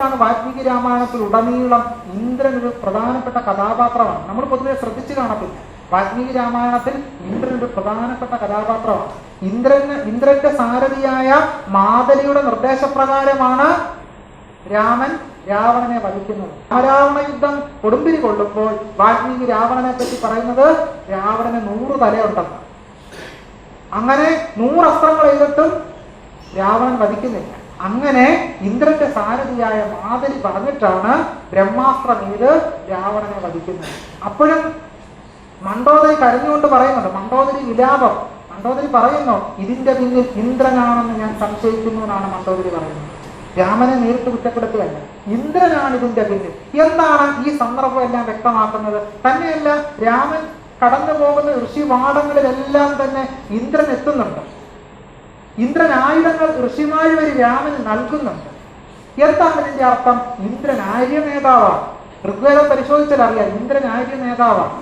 വാൽമീകി രാമായണത്തിൽ ഉടനീളം ഇന്ദ്രൻ ഒരു പ്രധാനപ്പെട്ട കഥാപാത്രമാണ്. നമ്മൾ പൊതുവെ ശ്രദ്ധിച്ചു കാണത്തില്ല. വാൽമീകി രാമായണത്തിൽ ഇന്ദ്രൻ ഒരു പ്രധാനപ്പെട്ട കഥാപാത്രമാണ്. ഇന്ദ്രന്റെ സാരഥിയായ മാതലിയുടെ നിർദ്ദേശപ്രകാരമാണ് രാമൻ രാവണനെ വധിക്കുന്നത്. രാവണ യുദ്ധം കൊടുമ്പിരി കൊള്ളുമ്പോൾ വാൽമീകി രാവണനെ പറ്റി പറയുന്നത് രാവണന് 100 തലയുണ്ടെന്ന്. അങ്ങനെ 100 അസ്ത്രങ്ങൾ ചെയ്തിട്ടും രാവണൻ വധിക്കുന്നില്ല. അങ്ങനെ ഇന്ദ്രന്റെ സാരഥിയായ മാതലി പറഞ്ഞിട്ടാണ് ബ്രഹ്മാസ്ത്രം ചെയ്ത് രാവണനെ വധിക്കുന്നത്. അപ്പോഴും മണ്ഡോദരി കരഞ്ഞുകൊണ്ട് പറയുന്നുണ്ട്, മണ്ഡോദരി വിലാപം. മണ്ഡോദരി പറയുന്നു, ഇതിന്റെ പിന്നിൽ ഇന്ദ്രനാണെന്ന് ഞാൻ സംശയിക്കുന്നു എന്നാണ് മണ്ഡോദരി പറയുന്നത്. രാമനെ നേരിട്ട് കുറ്റപ്പെടുത്തുകയല്ല, ഇന്ദ്രനാണ് ഇതിന്റെ പിന്നിൽ. എന്താണ് ഈ സന്ദർഭം എല്ലാം വ്യക്തമാക്കുന്നത്? തന്നെയല്ല, രാമൻ കടന്നു പോകുന്ന ഋഷിവാടങ്ങളിലെല്ലാം തന്നെ ഇന്ദ്രൻ എത്തുന്നുണ്ട്. ഇന്ദ്രൻ ആയുധങ്ങൾ ഋഷിമാര് വഴി രാമന് നൽകുന്നുണ്ട്. എന്താണ് ഇതിന്റെ അർത്ഥം? ഇന്ദ്രൻ ആര്യ നേതാവാണ്. ഋഗ്വേദം പരിശോധിച്ചാൽ അറിയാം, ഇന്ദ്രൻ ആര്യ നേതാവാണ്.